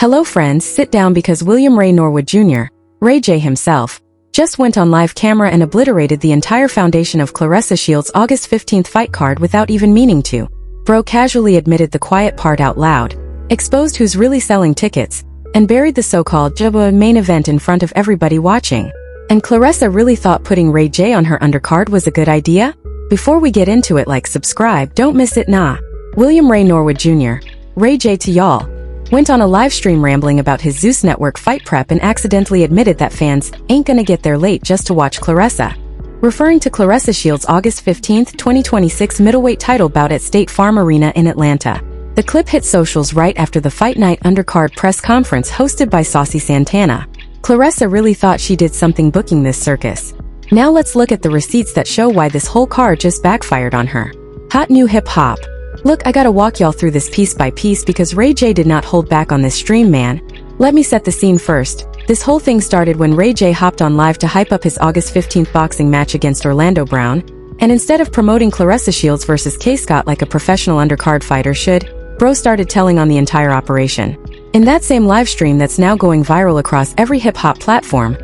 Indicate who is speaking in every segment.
Speaker 1: Hello friends, sit down because William Ray Norwood Jr., Ray J himself, just went on live camera and obliterated the entire foundation of Claressa Shields' August 15th fight card without even meaning to. Bro casually admitted the quiet part out loud, exposed who's really selling tickets, and buried the so-called main event in front of everybody watching. And Claressa really thought putting Ray J on her undercard was a good idea? Before we get into it, like, subscribe, don't miss it, nah. William Ray Norwood Jr., Ray J to y'all, went on a live stream rambling about his Zeus Network fight prep and accidentally admitted that fans ain't gonna get there late just to watch Claressa. Referring to Claressa Shields' August 15, 2026 middleweight title bout at State Farm Arena in Atlanta. The clip hit socials right after the Fight Night undercard press conference hosted by Saucy Santana. Claressa really thought she did something booking this circus. Now let's look at the receipts that show why this whole card just backfired on her. Hot new hip-hop. Look, I gotta walk y'all through this piece by piece because Ray J did not hold back on this stream, man. Let me set the scene first. This whole thing started when Ray J hopped on live to hype up his August 15th boxing match against Orlando Brown, and instead of promoting Claressa Shields vs. Kaye like a professional undercard fighter should, bro started telling on the entire operation. In that same live stream that's now going viral across every hip-hop platform,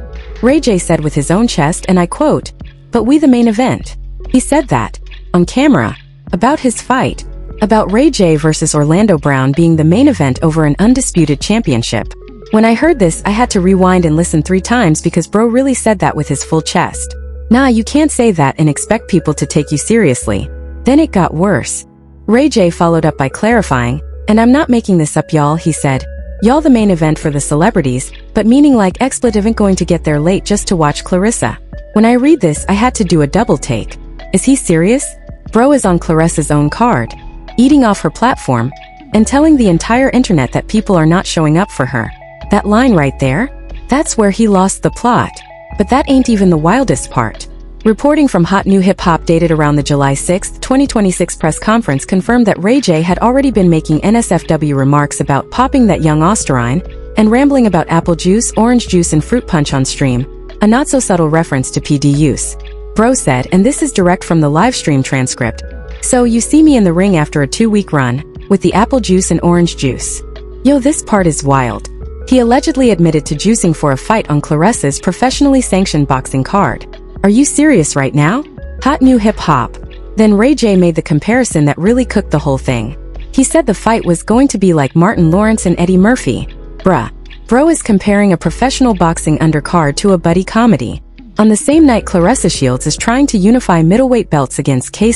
Speaker 1: Ray J said with his own chest, and I quote, "But we the main event." He said that, on camera, about his fight, about Ray J versus Orlando Brown being the main event over an undisputed championship. When I heard this, I had to rewind and listen 3 times because bro really said that with his full chest. Nah, you can't say that and expect people to take you seriously. Then it got worse. Ray J followed up by clarifying, and I'm not making this up, y'all, he said. Y'all the main event for the celebrities, but meaning like expletive ain't going to get there late just to watch Clarissa. When I read this, I had to do a double take. Is he serious? Bro is on Claressa's own card, eating off her platform, and telling the entire internet that people are not showing up for her. That line right there? That's where he lost the plot. But that ain't even the wildest part. Reporting from Hot New Hip Hop dated around the July 6, 2026 press conference confirmed that Ray J had already been making NSFW remarks about popping that young Osterine and rambling about apple juice, orange juice and fruit punch on stream, a not-so-subtle reference to PD use. Bro said, and this is direct from the live stream transcript, "So you see me in the ring after a 2-week run, with the apple juice and orange juice. Yo, this part is wild." He allegedly admitted to juicing for a fight on Claressa's professionally sanctioned boxing card. Are you serious right now? Hot new hip-hop. Then Ray J made the comparison that really cooked the whole thing. He said the fight was going to be like Martin Lawrence and Eddie Murphy. Bruh. Bro is comparing a professional boxing undercard to a buddy comedy. On the same night, Claressa Shields is trying to unify middleweight belts against Kaye.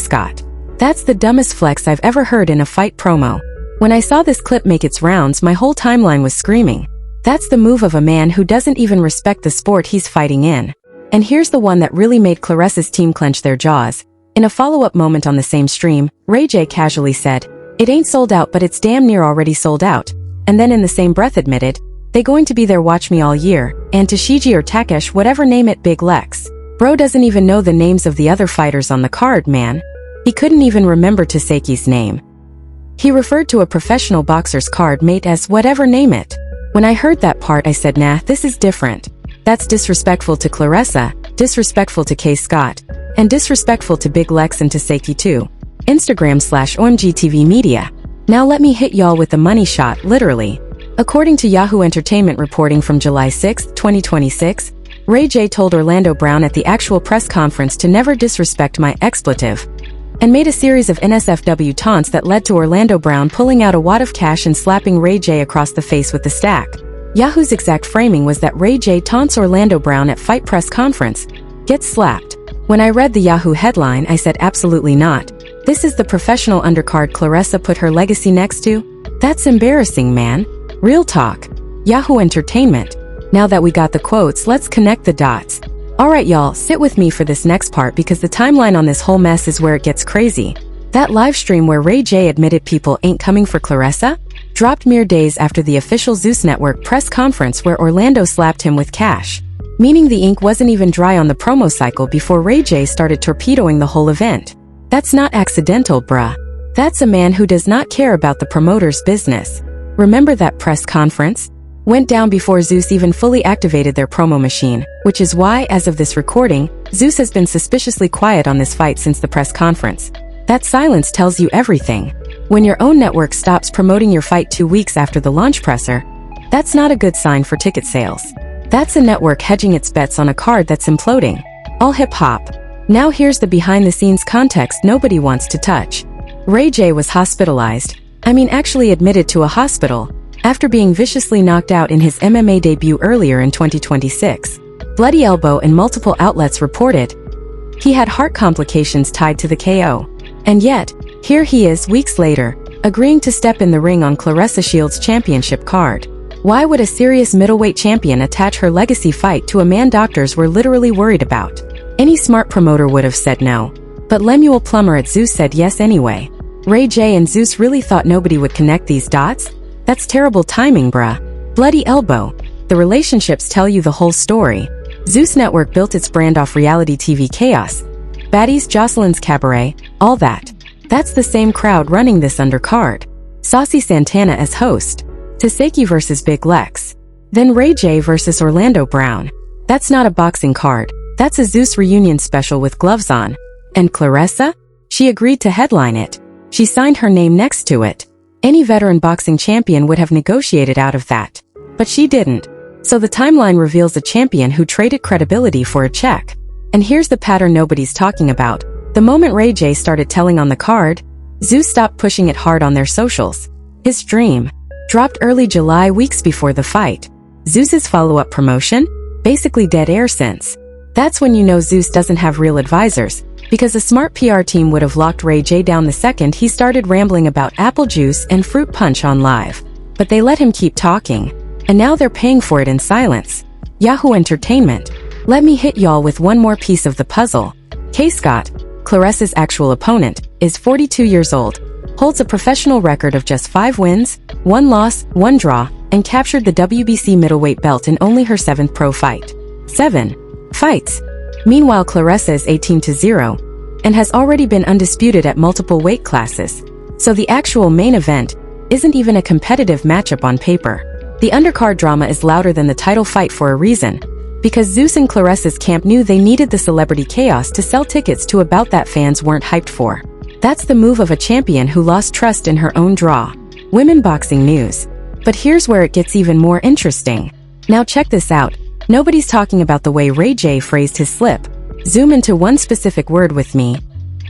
Speaker 1: That's the dumbest flex I've ever heard in a fight promo. When I saw this clip make its rounds, my whole timeline was screaming. That's the move of a man who doesn't even respect the sport he's fighting in. And here's the one that really made Claressa's team clench their jaws. In a follow-up moment on the same stream, Ray J casually said, "It ain't sold out, but it's damn near already sold out." And then in the same breath admitted, "They going to be there, watch me all year, and Tashigi or Takashe, whatever, name it, Big Lex." Bro doesn't even know the names of the other fighters on the card, man. He couldn't even remember Tasaki's name. He referred to a professional boxer's card mate as whatever, name it. When I heard that part, I said, nah, this is different. That's disrespectful to Claressa, disrespectful to Kaye, and disrespectful to Big Lex and Tasaki too. Instagram/OMGTV Media. Now let me hit y'all with the money shot, literally. According to Yahoo Entertainment reporting from July 6, 2026, Ray J told Orlando Brown at the actual press conference to never disrespect my expletive, and made a series of NSFW taunts that led to Orlando Brown pulling out a wad of cash and slapping Ray J across the face with the stack. Yahoo's exact framing was that Ray J taunts Orlando Brown at fight press conference, gets slapped. When I read the Yahoo headline, I said absolutely not. This is the professional undercard Claressa put her legacy next to? That's embarrassing, man. Real talk. Yahoo Entertainment. Now that we got the quotes, let's connect the dots. Alright y'all, sit with me for this next part because the timeline on this whole mess is where it gets crazy. That live stream where Ray J admitted people ain't coming for Claressa dropped mere days after the official Zeus Network press conference where Orlando slapped him with cash. Meaning the ink wasn't even dry on the promo cycle before Ray J started torpedoing the whole event. That's not accidental, bruh. That's a man who does not care about the promoter's business. Remember that press conference? Went down before Zeus even fully activated their promo machine, which is why, as of this recording, Zeus has been suspiciously quiet on this fight since the press conference. That silence tells you everything. When your own network stops promoting your fight 2 weeks after the launch presser, That's not a good sign for ticket sales. That's a network hedging its bets on a card that's imploding. All hip-hop. Now here's the behind-the-scenes context nobody wants to touch. Ray J was hospitalized, actually admitted to a hospital, after being viciously knocked out in his MMA debut earlier in 2026. Bloody elbow and multiple outlets reported he had heart complications tied to the KO. And yet, here he is weeks later, agreeing to step in the ring on Claressa Shields' championship card. Why would a serious middleweight champion attach her legacy fight to a man doctors were literally worried about? Any smart promoter would have said no. But Lemuel Plummer at Zeus said yes anyway. Ray J and Zeus really thought nobody would connect these dots? That's terrible timing, bruh. Bloody elbow. The relationships tell you the whole story. Zeus Network built its brand off reality TV chaos. Baddies, Jocelyn's Cabaret, all that. That's the same crowd running this undercard. Saucy Santana as host. Tashigi versus Big Lex. Then Ray J versus Orlando Brown. That's not a boxing card. That's a Zeus reunion special with gloves on. And Claressa? She agreed to headline it. She signed her name next to it. Any veteran boxing champion would have negotiated out of that. But she didn't. So the timeline reveals a champion who traded credibility for a check. And here's the pattern nobody's talking about. The moment Ray J started telling on the card, Zeus stopped pushing it hard on their socials. His dream dropped early July, weeks before the fight. Zeus's follow-up promotion? Basically dead air since. That's when you know Zeus doesn't have real advisors, because a smart PR team would have locked Ray J down the second he started rambling about apple juice and fruit punch on live. But they let him keep talking. And now they're paying for it in silence. Yahoo Entertainment. Let me hit y'all with one more piece of the puzzle. Kaye Scott, Claressa's actual opponent, is 42 years old, holds a professional record of just 5 wins, 1 loss, 1 draw, and captured the WBC middleweight belt in only her 7th pro fight. 7 fights. Meanwhile, Claressa is 18-0, and has already been undisputed at multiple weight classes. So the actual main event isn't even a competitive matchup on paper. The undercard drama is louder than the title fight for a reason, because Zeus and Claressa's camp knew they needed the celebrity chaos to sell tickets to a bout that fans weren't hyped for. That's the move of a champion who lost trust in her own draw. Women boxing news. But here's where it gets even more interesting. Now check this out. Nobody's talking about the way Ray J phrased his slip. Zoom into one specific word with me.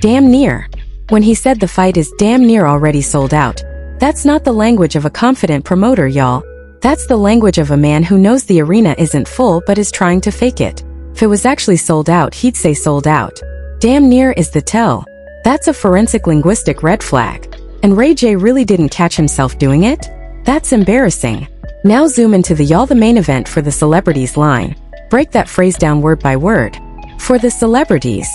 Speaker 1: Damn near. When he said the fight is damn near already sold out. That's not the language of a confident promoter, y'all. That's the language of a man who knows the arena isn't full but is trying to fake it. If it was actually sold out, he'd say sold out. Damn near is the tell. That's a forensic linguistic red flag. And Ray J really didn't catch himself doing it? That's embarrassing. Now zoom into the y'all the main event for the celebrities line. Break that phrase down word by word. For the celebrities.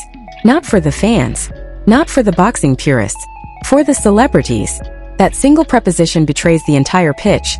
Speaker 1: Not for the fans. Not for the boxing purists. For the celebrities. That single preposition betrays the entire pitch.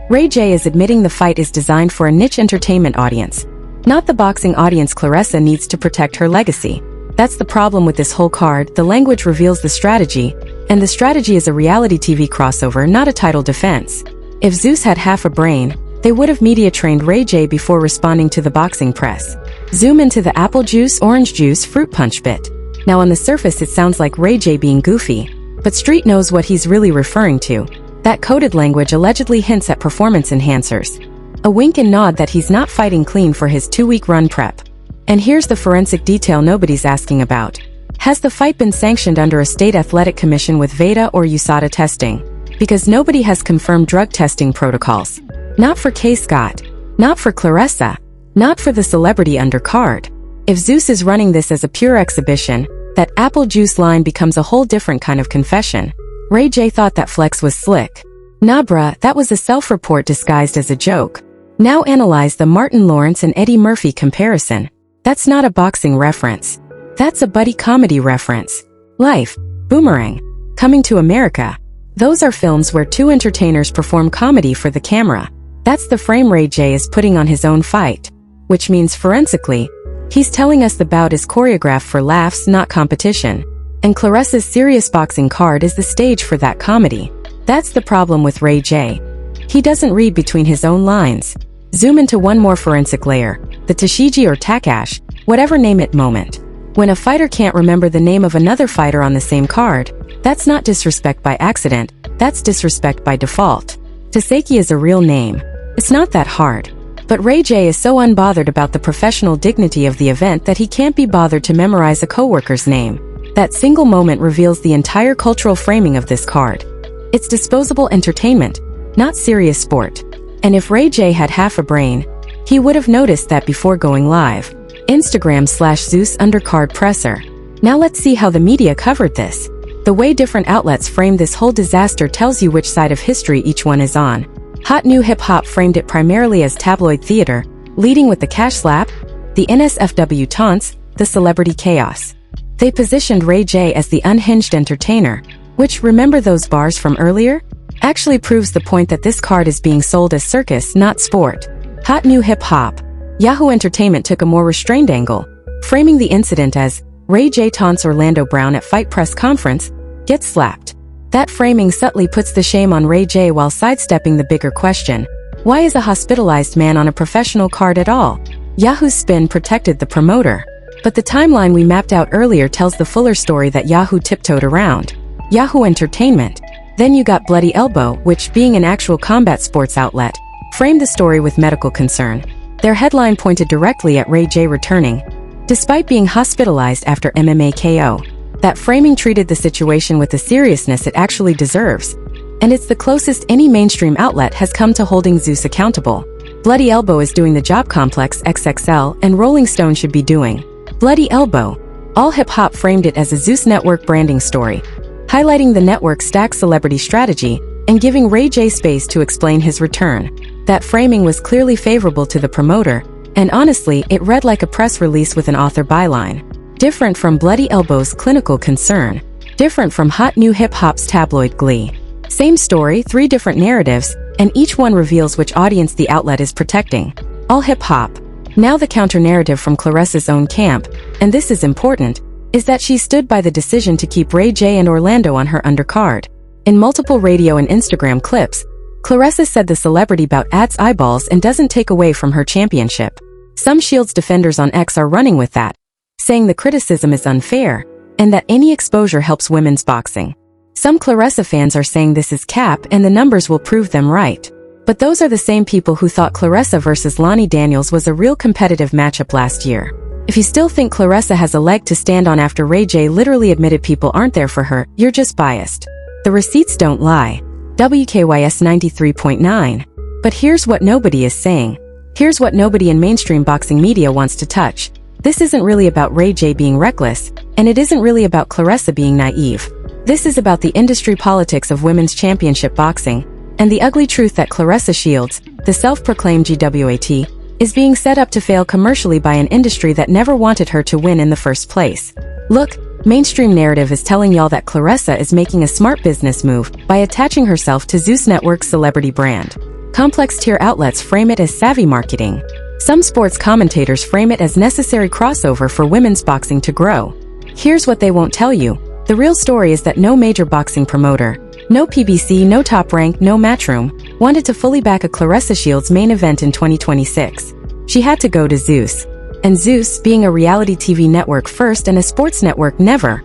Speaker 1: Ray J is admitting the fight is designed for a niche entertainment audience. Not the boxing audience. Claressa needs to protect her legacy. That's the problem with this whole card. The language reveals the strategy, and the strategy is a reality TV crossover, not a title defense. If Zeus had half a brain, they would have media trained Ray J before responding to the boxing press. Zoom into the apple juice, orange juice, fruit punch bit. Now on the surface it sounds like Ray J being goofy, but Street knows what he's really referring to. That coded language allegedly hints at performance enhancers. A wink and nod that he's not fighting clean for his 2-week run prep. And here's the forensic detail nobody's asking about. Has the fight been sanctioned under a state athletic commission with VEDA or USADA testing? Because nobody has confirmed drug testing protocols. Not for Kaye Scott. Not for Claressa. Not for the celebrity undercard. If Zeus is running this as a pure exhibition, that apple juice line becomes a whole different kind of confession. Ray J thought that flex was slick. Nah bruh, that was a self-report disguised as a joke. Now analyze the Martin Lawrence and Eddie Murphy comparison. That's not a boxing reference. That's a buddy comedy reference. Life, Boomerang, Coming to America. Those are films where 2 entertainers perform comedy for the camera. That's the frame Ray J is putting on his own fight. Which means forensically, he's telling us the bout is choreographed for laughs, not competition. And Claressa's serious boxing card is the stage for that comedy. That's the problem with Ray J. He doesn't read between his own lines. Zoom into one more forensic layer, the Tashigi or Takashe, whatever name it moment. When a fighter can't remember the name of another fighter on the same card, that's not disrespect by accident, that's disrespect by default. Tashigi is a real name. It's not that hard. But Ray J is so unbothered about the professional dignity of the event that he can't be bothered to memorize a coworker's name. That single moment reveals the entire cultural framing of this card. It's disposable entertainment, not serious sport. And if Ray J had half a brain, he would have noticed that before going live. Instagram/Zeus undercard presser. Now let's see how the media covered this. The way different outlets framed this whole disaster tells you which side of history each one is on. Hot New Hip Hop framed it primarily as tabloid theater, leading with the cash slap, the NSFW taunts, the celebrity chaos. They positioned Ray J as the unhinged entertainer, which, remember those bars from earlier? Actually proves the point that this card is being sold as circus, not sport. Hot New Hip Hop. Yahoo Entertainment took a more restrained angle, framing the incident as Ray J taunts Orlando Brown at fight press conference, gets slapped. That framing subtly puts the shame on Ray J while sidestepping the bigger question. Why is a hospitalized man on a professional card at all? Yahoo's spin protected the promoter. But the timeline we mapped out earlier tells the fuller story that Yahoo tiptoed around. Yahoo Entertainment. Then you got Bloody Elbow, which, being an actual combat sports outlet, framed the story with medical concern. Their headline pointed directly at Ray J returning, despite being hospitalized after MMA KO. That framing treated the situation with the seriousness it actually deserves. And it's the closest any mainstream outlet has come to holding Zeus accountable. Bloody Elbow is doing the job Complex XXL and Rolling Stone should be doing. Bloody Elbow. All Hip Hop framed it as a Zeus Network branding story, highlighting the network's stacked celebrity strategy and giving Ray J space to explain his return. That framing was clearly favorable to the promoter, and honestly, it read like a press release with an author byline. Different from Bloody Elbow's clinical concern. Different from Hot New Hip Hop's tabloid glee. Same story, 3 different narratives, and each one reveals which audience the outlet is protecting. All Hip Hop. Now the counter-narrative from Claressa's own camp, and this is important, is that she stood by the decision to keep Ray J and Orlando on her undercard. In multiple radio and Instagram clips, Claressa said the celebrity bout adds eyeballs and doesn't take away from her championship. Some Shields defenders on X are running with that, saying the criticism is unfair, and that any exposure helps women's boxing. Some Claressa fans are saying this is cap and the numbers will prove them right. But those are the same people who thought Claressa versus Lonnie Daniels was a real competitive matchup last year. If you still think Claressa has a leg to stand on after Ray J literally admitted people aren't there for her, you're just biased. The receipts don't lie. WKYS 93.9. But here's what nobody is saying. Here's what nobody in mainstream boxing media wants to touch. This isn't really about Ray J being reckless, and it isn't really about Claressa being naive. This is about the industry politics of women's championship boxing, and the ugly truth that Claressa Shields, the self-proclaimed GWAT, is being set up to fail commercially by an industry that never wanted her to win in the first place. Look, mainstream narrative is telling y'all that Claressa is making a smart business move by attaching herself to Zeus Network's celebrity brand. Complex tier outlets frame it as savvy marketing. Some sports commentators frame it as necessary crossover for women's boxing to grow. Here's what they won't tell you. The real story is that no major boxing promoter, no PBC, no Top Rank, no Matchroom, wanted to fully back a Claressa Shields main event in 2026. She had to go to Zeus. And Zeus, being a reality TV network first and a sports network never,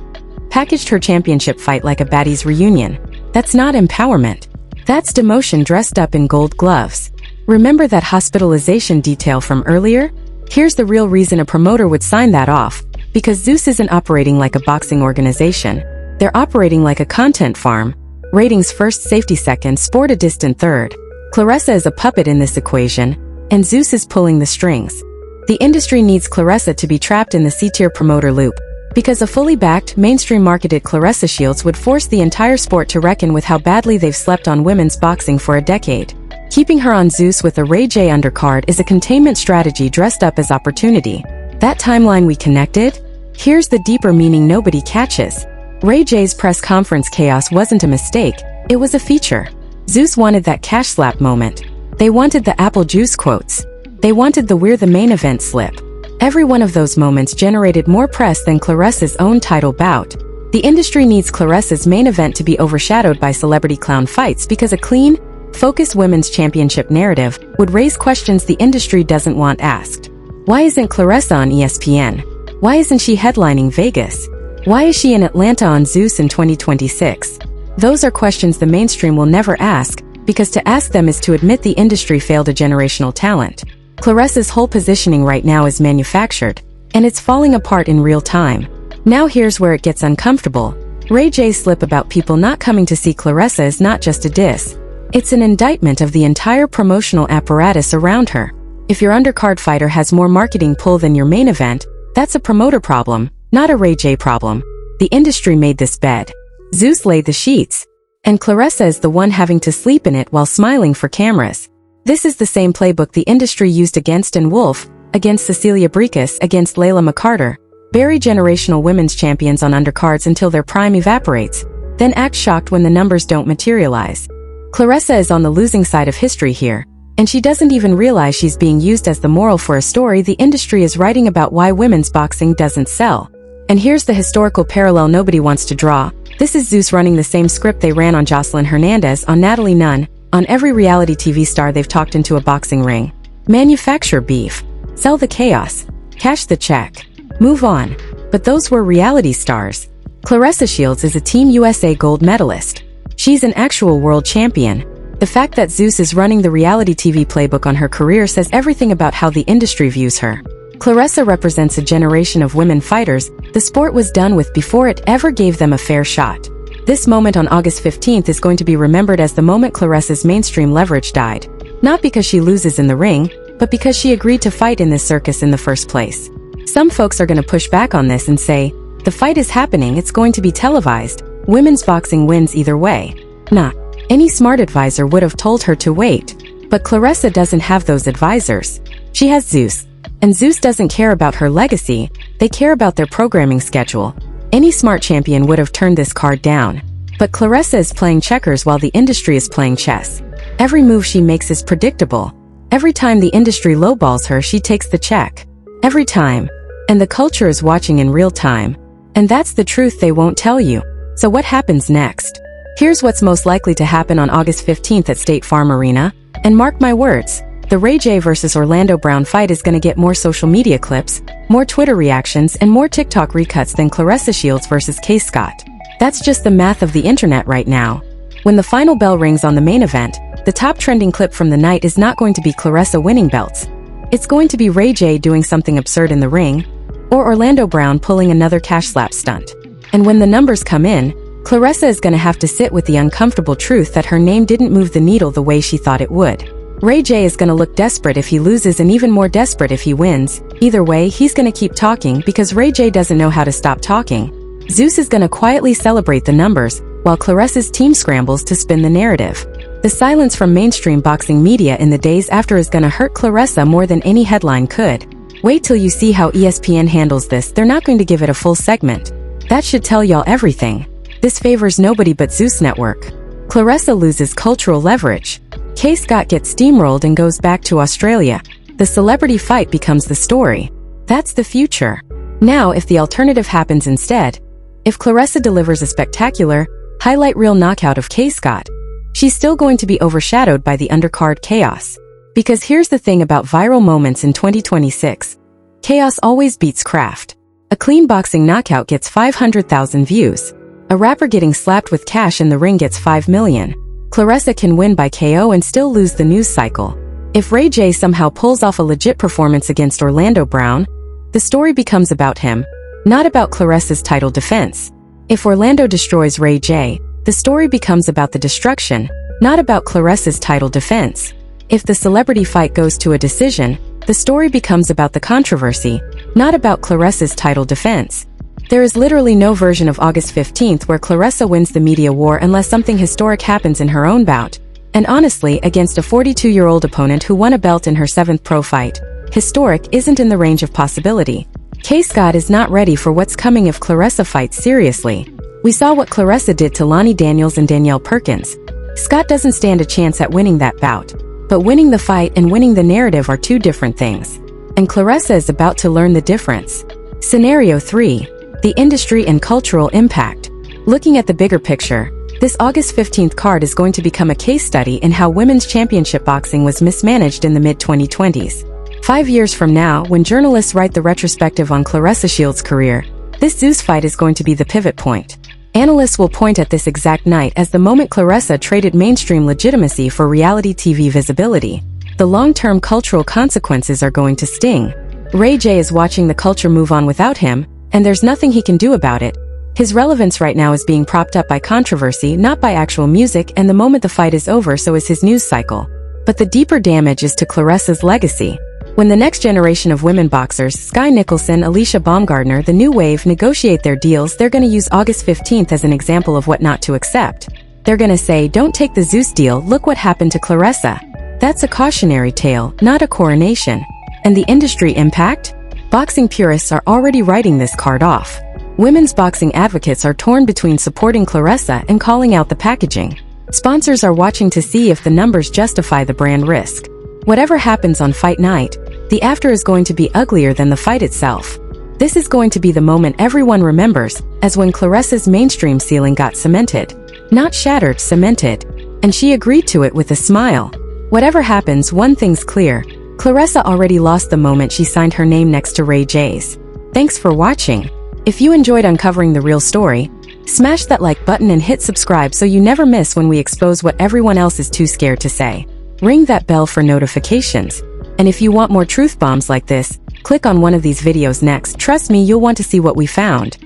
Speaker 1: packaged her championship fight like a baddies reunion. That's not empowerment. That's demotion dressed up in gold gloves. Remember that hospitalization detail from earlier? Here's the real reason a promoter would sign that off. Because Zeus isn't operating like a boxing organization. They're operating like a content farm. Ratings first, safety second, sport a distant third. Claressa is a puppet in this equation, and Zeus is pulling the strings. The industry needs Claressa to be trapped in the C-tier promoter loop, because a fully backed, mainstream marketed Claressa Shields would force the entire sport to reckon with how badly they've slept on women's boxing for a decade. Keeping her on Zeus with a Ray J undercard is a containment strategy dressed up as opportunity. That timeline we connected? Here's the deeper meaning nobody catches. Ray J's press conference chaos wasn't a mistake, it was a feature. Zeus wanted that cash slap moment. They wanted the apple juice quotes. They wanted the "we're the main event" slip. Every one of those moments generated more press than Claressa's own title bout. The industry needs Claressa's main event to be overshadowed by celebrity clown fights because a clean, focused women's championship narrative would raise questions the industry doesn't want asked. Why isn't Claressa on ESPN? Why isn't she headlining Vegas? Why is she in Atlanta on Zeus in 2026? Those are questions the mainstream will never ask, because to ask them is to admit the industry failed a generational talent. Claressa's whole positioning right now is manufactured, and it's falling apart in real time. Now here's where it gets uncomfortable. Ray J's slip about people not coming to see Claressa is not just a diss. It's an indictment of the entire promotional apparatus around her. If your undercard fighter has more marketing pull than your main event, that's a promoter problem, not a Ray J problem. The industry made this bed. Zeus laid the sheets. And Claressa is the one having to sleep in it while smiling for cameras. This is the same playbook the industry used against and Wolf, against Cecilia Brækhus, against Layla McCarter. Bury generational women's champions on undercards until their prime evaporates, then act shocked when the numbers don't materialize. Claressa is on the losing side of history here, and she doesn't even realize she's being used as the moral for a story the industry is writing about why women's boxing doesn't sell. And here's the historical parallel nobody wants to draw. This is Zeus running the same script they ran on Jocelyn Hernandez, on Natalie Nunn, on every reality TV star they've talked into a boxing ring. Manufacture beef. Sell the chaos. Cash the check. Move on. But those were reality stars. Claressa Shields is a Team USA gold medalist. She's an actual world champion. The fact that Zeus is running the reality TV playbook on her career says everything about how the industry views her. Claressa represents a generation of women fighters the sport was done with before it ever gave them a fair shot. This moment on August 15th is going to be remembered as the moment Claressa's mainstream leverage died. Not because she loses in the ring, but because she agreed to fight in this circus in the first place. Some folks are going to push back on this and say, the fight is happening, it's going to be televised. Women's boxing wins either way. Nah. Any smart advisor would have told her to wait. But Claressa doesn't have those advisors. She has Zeus. And Zeus doesn't care about her legacy, they care about their programming schedule. Any smart champion would have turned this card down. But Claressa is playing checkers while the industry is playing chess. Every move she makes is predictable. Every time the industry lowballs her, she takes the check. Every time. And the culture is watching in real time. And that's the truth they won't tell you. So what happens next? Here's what's most likely to happen on August 15th at State Farm Arena. And mark my words, the Ray J vs Orlando Brown fight is gonna get more social media clips, more Twitter reactions, and more TikTok recuts than Claressa Shields vs Kaye Scott. That's just the math of the internet right now. When the final bell rings on the main event, the top trending clip from the night is not going to be Claressa winning belts. It's going to be Ray J doing something absurd in the ring, or Orlando Brown pulling another cash slap stunt. And when the numbers come in, Claressa is gonna have to sit with the uncomfortable truth that her name didn't move the needle the way she thought it would. Ray J is gonna look desperate if he loses and even more desperate if he wins. Either way, he's gonna keep talking because Ray J doesn't know how to stop talking. Zeus is gonna quietly celebrate the numbers, while Claressa's team scrambles to spin the narrative. The silence from mainstream boxing media in the days after is gonna hurt Claressa more than any headline could. Wait till you see how ESPN handles this, they're not going to give it a full segment. That should tell y'all everything. This favors nobody but Zeus Network. Claressa loses cultural leverage. Kaye Scott gets steamrolled and goes back to Australia. The celebrity fight becomes the story. That's the future. Now, if the alternative happens instead, if Claressa delivers a spectacular, highlight reel knockout of Kaye Scott, she's still going to be overshadowed by the undercard chaos. Because here's the thing about viral moments in 2026. Chaos always beats craft. A clean boxing knockout gets 500,000 views. A rapper getting slapped with cash in the ring gets 5 million. Claressa can win by KO and still lose the news cycle. If Ray J somehow pulls off a legit performance against Orlando Brown, the story becomes about him, not about Claressa's title defense. If Orlando destroys Ray J, the story becomes about the destruction, not about Claressa's title defense. If the celebrity fight goes to a decision, the story becomes about the controversy, not about Claressa's title defense. There is literally no version of August 15th where Claressa wins the media war unless something historic happens in her own bout. And honestly, against a 42-year-old opponent who won a belt in her 7th pro fight, historic isn't in the range of possibility. Kaye Scott is not ready for what's coming if Claressa fights seriously. We saw what Claressa did to Lonnie Daniels and Danielle Perkins. Scott doesn't stand a chance at winning that bout. But winning the fight and winning the narrative are two different things. And Claressa is about to learn the difference. Scenario 3. The industry and cultural impact. Looking at the bigger picture, this August 15th card is going to become a case study in how women's championship boxing was mismanaged in the mid-2020s. 5 years from now, when journalists write the retrospective on Claressa Shields' career, this Zeus fight is going to be the pivot point. Analysts will point at this exact night as the moment Claressa traded mainstream legitimacy for reality TV visibility. The long-term cultural consequences are going to sting. Ray J is watching the culture move on without him, and there's nothing he can do about it. His relevance right now is being propped up by controversy, not by actual music, and the moment the fight is over, so is his news cycle. But the deeper damage is to Claressa's legacy. When the next generation of women boxers, Sky Nicholson, Alicia Baumgardner, the new wave, negotiate their deals, they're gonna use August 15th as an example of what not to accept. They're gonna say, don't take the Zeus deal, look what happened to Claressa. That's a cautionary tale, not a coronation. And the industry impact? Boxing purists are already writing this card off. Women's boxing advocates are torn between supporting Claressa and calling out the packaging. Sponsors are watching to see if the numbers justify the brand risk. Whatever happens on fight night, the after is going to be uglier than the fight itself. This is going to be the moment everyone remembers, as when Claressa's mainstream ceiling got cemented. Not shattered, cemented. And she agreed to it with a smile. Whatever happens, one thing's clear. Claressa already lost the moment she signed her name next to Ray J's. Thanks for watching. If you enjoyed uncovering the real story, smash that like button and hit subscribe so you never miss when we expose what everyone else is too scared to say. Ring that bell for notifications. And if you want more truth bombs like this, click on one of these videos next. Trust me, you'll want to see what we found.